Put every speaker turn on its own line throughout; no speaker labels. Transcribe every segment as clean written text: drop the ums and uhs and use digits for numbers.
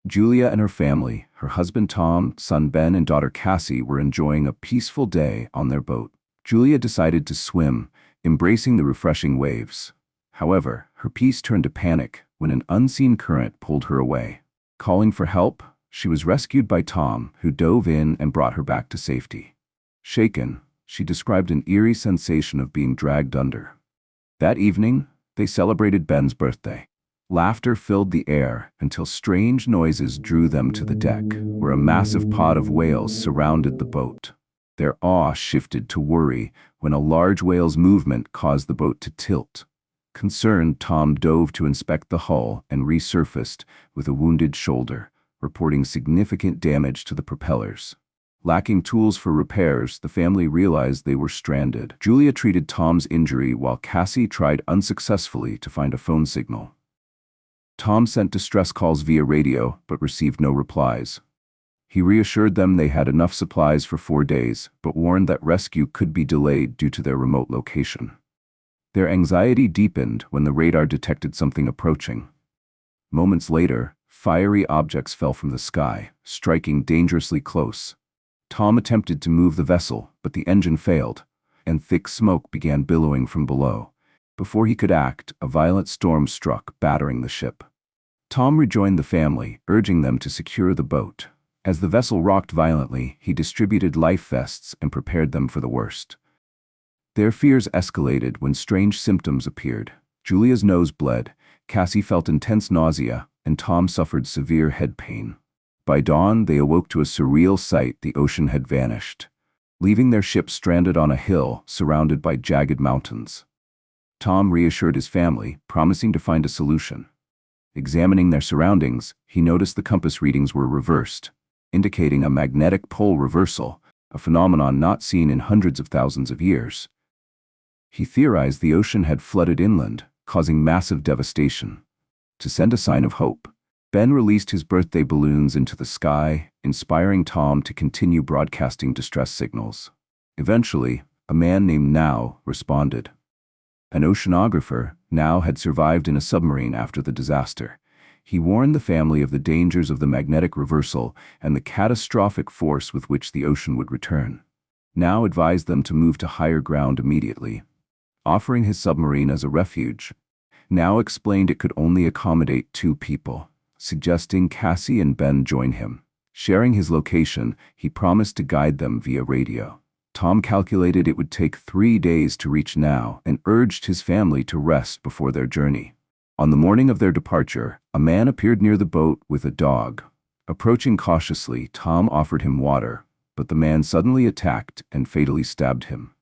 Julia and her family, her husband Tom, son Ben, and daughter Cassie were enjoying a peaceful day on their boat. Julia decided to swim, embracing the refreshing waves. However, her peace turned to panic when an unseen current pulled her away. Calling for help, she was rescued by Tom, who dove in and brought her back to safety. Shaken, she described an eerie sensation of being dragged under. That evening, they celebrated Ben's birthday. Laughter filled the air until strange noises drew them to the deck, where a massive pod of whales surrounded the boat. Their awe shifted to worry when a large whale's movement caused the boat to tilt. Concerned, Tom dove to inspect the hull and resurfaced with a wounded shoulder, reporting significant damage to the propellers. Lacking tools for repairs, the family realized they were stranded. Julia treated Tom's injury while Cassie tried unsuccessfully to find a phone signal. Tom sent distress calls via radio, but received no replies. He reassured them they had enough supplies for 4 days, but warned that rescue could be delayed due to their remote location. Their anxiety deepened when the radar detected something approaching. Moments later, fiery objects fell from the sky, striking dangerously close. Tom attempted to move the vessel, but the engine failed, and thick smoke began billowing from below. Before he could act, a violent storm struck, battering the ship. Tom rejoined the family, urging them to secure the boat. As the vessel rocked violently, he distributed life vests and prepared them for the worst. Their fears escalated when strange symptoms appeared. Julia's nose bled, Cassie felt intense nausea, and Tom suffered severe head pain. By dawn, they awoke to a surreal sight: the ocean had vanished, leaving their ship stranded on a hill surrounded by jagged mountains. Tom reassured his family, promising to find a solution. Examining their surroundings, he noticed the compass readings were reversed, indicating a magnetic pole reversal, a phenomenon not seen in hundreds of thousands of years. He theorized the ocean had flooded inland, causing massive devastation. To send a sign of hope, Ben released his birthday balloons into the sky, inspiring Tom to continue broadcasting distress signals. Eventually, a man named Now responded. An oceanographer, Now had survived in a submarine after the disaster. He warned the family of the dangers of the magnetic reversal and the catastrophic force with which the ocean would return. Now advised them to move to higher ground immediately. Offering his submarine as a refuge, Now explained it could only accommodate 2 people, suggesting Cassie and Ben join him. Sharing his location, he promised to guide them via radio. Tom calculated it would take 3 days to reach Now and urged his family to rest before their journey. On the morning of their departure, a man appeared near the boat with a dog. Approaching cautiously, Tom offered him water, but the man suddenly attacked and fatally stabbed him.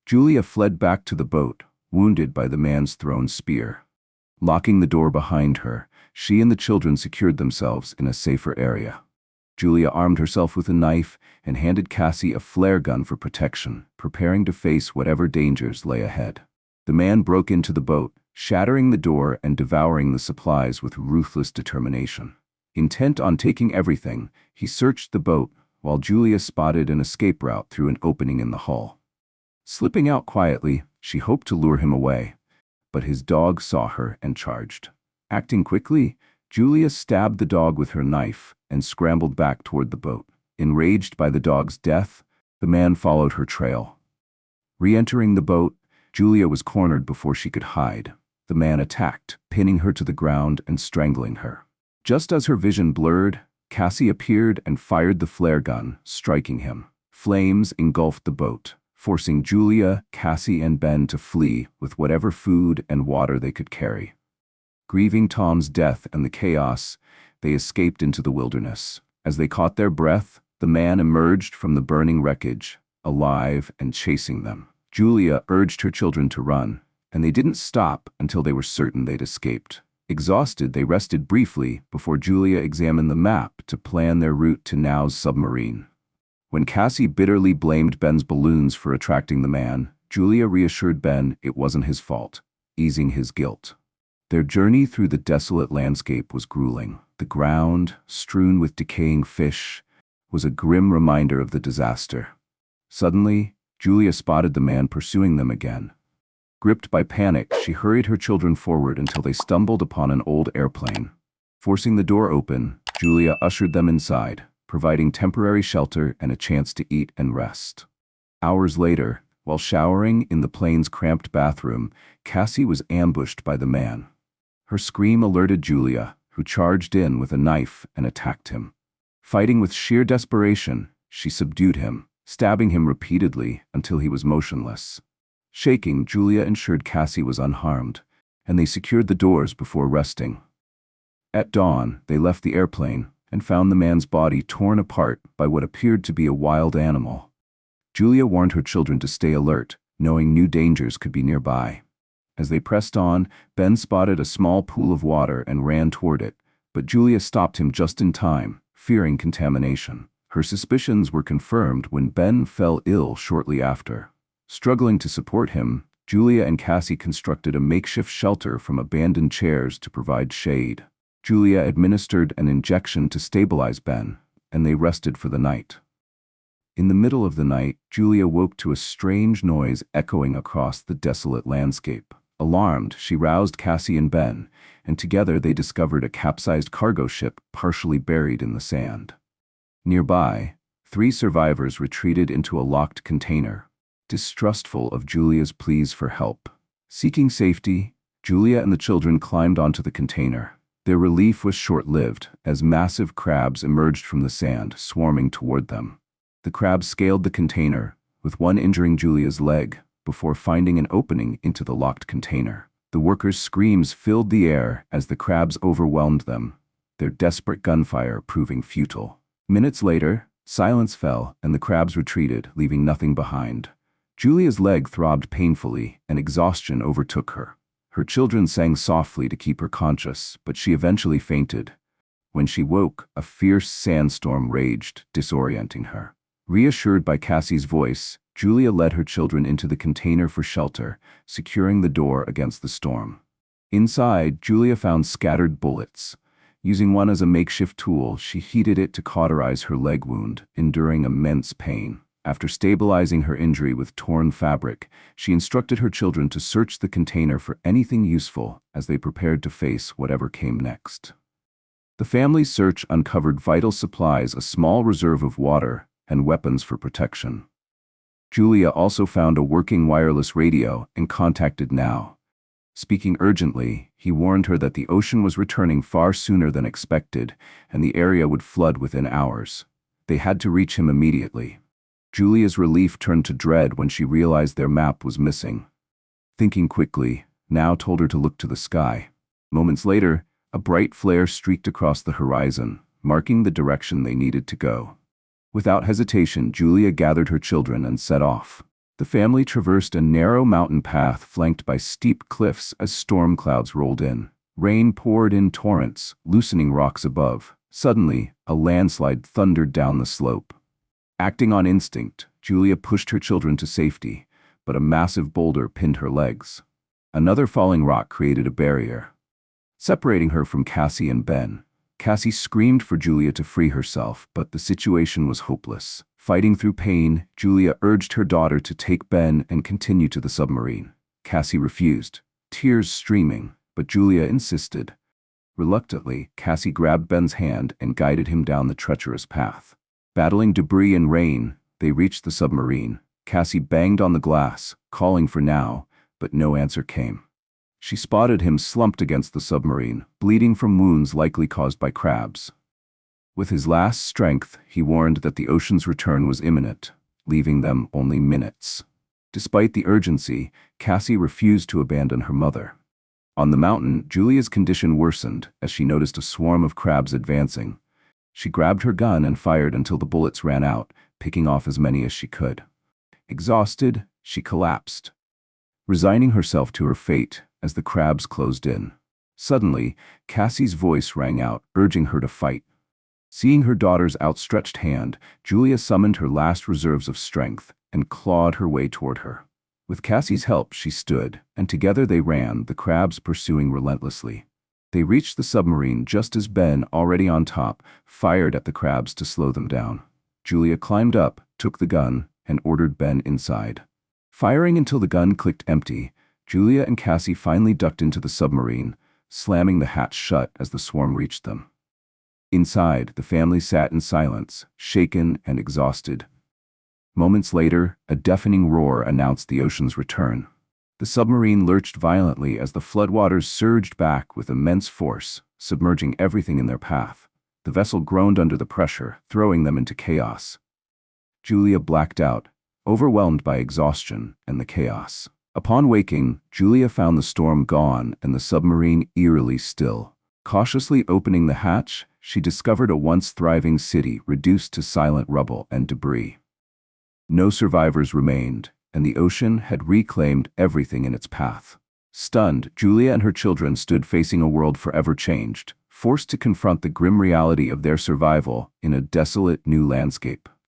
Julia fled back to the boat, wounded by the man's thrown spear. Locking the door behind her, she and the children secured themselves in a safer area. Julia armed herself with a knife and handed Cassie a flare gun for protection, preparing to face whatever dangers lay ahead. The man broke into the boat, shattering the door and devouring the supplies with ruthless determination. Intent on taking everything, he searched the boat while Julia spotted an escape route through an opening in the hull. Slipping out quietly, she hoped to lure him away, but his dog saw her and charged. Acting quickly, Julia stabbed the dog with her knife and scrambled back toward the boat. Enraged by the dog's death, the man followed her trail. Re-entering the boat, Julia was cornered before she could hide. The man attacked, pinning her to the ground and strangling her. Just as her vision blurred, Cassie appeared and fired the flare gun, striking him. Flames engulfed the boat, forcing Julia, Cassie, and Ben to flee with whatever food and water they could carry. Grieving Tom's death and the chaos, they escaped into the wilderness. As they caught their breath, the man emerged from the burning wreckage, alive and chasing them. Julia urged her children to run, and they didn't stop until they were certain they'd escaped. Exhausted, they rested briefly before Julia examined the map to plan their route to Now's submarine. When Cassie bitterly blamed Ben's balloons for attracting the man, Julia reassured Ben it wasn't his fault, easing his guilt. Their journey through the desolate landscape was grueling. The ground, strewn with decaying fish, was a grim reminder of the disaster. Suddenly, Julia spotted the man pursuing them again. Gripped by panic, she hurried her children forward until they stumbled upon an old airplane. Forcing the door open, Julia ushered them inside, providing temporary shelter and a chance to eat and rest. Hours later, while showering in the plane's cramped bathroom, Cassie was ambushed by the man. Her scream alerted Julia, who charged in with a knife and attacked him. Fighting with sheer desperation, she subdued him, stabbing him repeatedly until he was motionless. Shaking, Julia ensured Cassie was unharmed, and they secured the doors before resting. At dawn, they left the airplane and found the man's body torn apart by what appeared to be a wild animal. Julia warned her children to stay alert, knowing new dangers could be nearby. As they pressed on, Ben spotted a small pool of water and ran toward it, but Julia stopped him just in time, fearing contamination. Her suspicions were confirmed when Ben fell ill shortly after. Struggling to support him, Julia and Cassie constructed a makeshift shelter from abandoned chairs to provide shade. Julia administered an injection to stabilize Ben, and they rested for the night. In the middle of the night, Julia woke to a strange noise echoing across the desolate landscape. Alarmed, she roused Cassie and Ben, and together they discovered a capsized cargo ship partially buried in the sand. Nearby, 3 survivors retreated into a locked container, distrustful of Julia's pleas for help. Seeking safety, Julia and the children climbed onto the container. Their relief was short-lived, as massive crabs emerged from the sand, swarming toward them. The crabs scaled the container, with one injuring Julia's leg, before finding an opening into the locked container. The workers' screams filled the air as the crabs overwhelmed them, their desperate gunfire proving futile. Minutes later, silence fell and the crabs retreated, leaving nothing behind. Julia's leg throbbed painfully and exhaustion overtook her. Her children sang softly to keep her conscious, but she eventually fainted. When she woke, a fierce sandstorm raged, disorienting her. Reassured by Cassie's voice, Julia led her children into the container for shelter, securing the door against the storm. Inside, Julia found scattered bullets. Using one as a makeshift tool, she heated it to cauterize her leg wound, enduring immense pain. After stabilizing her injury with torn fabric, she instructed her children to search the container for anything useful as they prepared to face whatever came next. The family's search uncovered vital supplies, a small reserve of water, and weapons for protection. Julia also found a working wireless radio and contacted Now. Speaking urgently, he warned her that the ocean was returning far sooner than expected, and the area would flood within hours. They had to reach him immediately. Julia's relief turned to dread when she realized their map was missing. Thinking quickly, Now told her to look to the sky. Moments later, a bright flare streaked across the horizon, marking the direction they needed to go. Without hesitation, Julia gathered her children and set off. The family traversed a narrow mountain path flanked by steep cliffs as storm clouds rolled in. Rain poured in torrents, loosening rocks above. Suddenly, a landslide thundered down the slope. Acting on instinct, Julia pushed her children to safety, but a massive boulder pinned her legs. Another falling rock created a barrier, separating her from Cassie and Ben. Cassie screamed for Julia to free herself, but the situation was hopeless. Fighting through pain, Julia urged her daughter to take Ben and continue to the submarine. Cassie refused, tears streaming, but Julia insisted. Reluctantly, Cassie grabbed Ben's hand and guided him down the treacherous path. Battling debris and rain, they reached the submarine. Cassie banged on the glass, calling for Now, but no answer came. She spotted him slumped against the submarine, bleeding from wounds likely caused by crabs. With his last strength, he warned that the ocean's return was imminent, leaving them only minutes. Despite the urgency, Cassie refused to abandon her mother. On the mountain, Julia's condition worsened as she noticed a swarm of crabs advancing. She grabbed her gun and fired until the bullets ran out, picking off as many as she could. Exhausted, she collapsed, resigning herself to her fate as the crabs closed in. Suddenly, Cassie's voice rang out, urging her to fight. Seeing her daughter's outstretched hand, Julia summoned her last reserves of strength and clawed her way toward her. With Cassie's help, she stood, and together they ran, the crabs pursuing relentlessly. They reached the submarine just as Ben, already on top, fired at the crabs to slow them down. Julia climbed up, took the gun, and ordered Ben inside. Firing until the gun clicked empty, Julia and Cassie finally ducked into the submarine, slamming the hatch shut as the swarm reached them. Inside, the family sat in silence, shaken and exhausted. Moments later, a deafening roar announced the ocean's return. The submarine lurched violently as the floodwaters surged back with immense force, submerging everything in their path. The vessel groaned under the pressure, throwing them into chaos. Julia blacked out, overwhelmed by exhaustion and the chaos. Upon waking, Julia found the storm gone and the submarine eerily still. Cautiously opening the hatch, she discovered a once thriving city reduced to silent rubble and debris. No survivors remained, and the ocean had reclaimed everything in its path. Stunned, Julia and her children stood facing a world forever changed, forced to confront the grim reality of their survival in a desolate new landscape.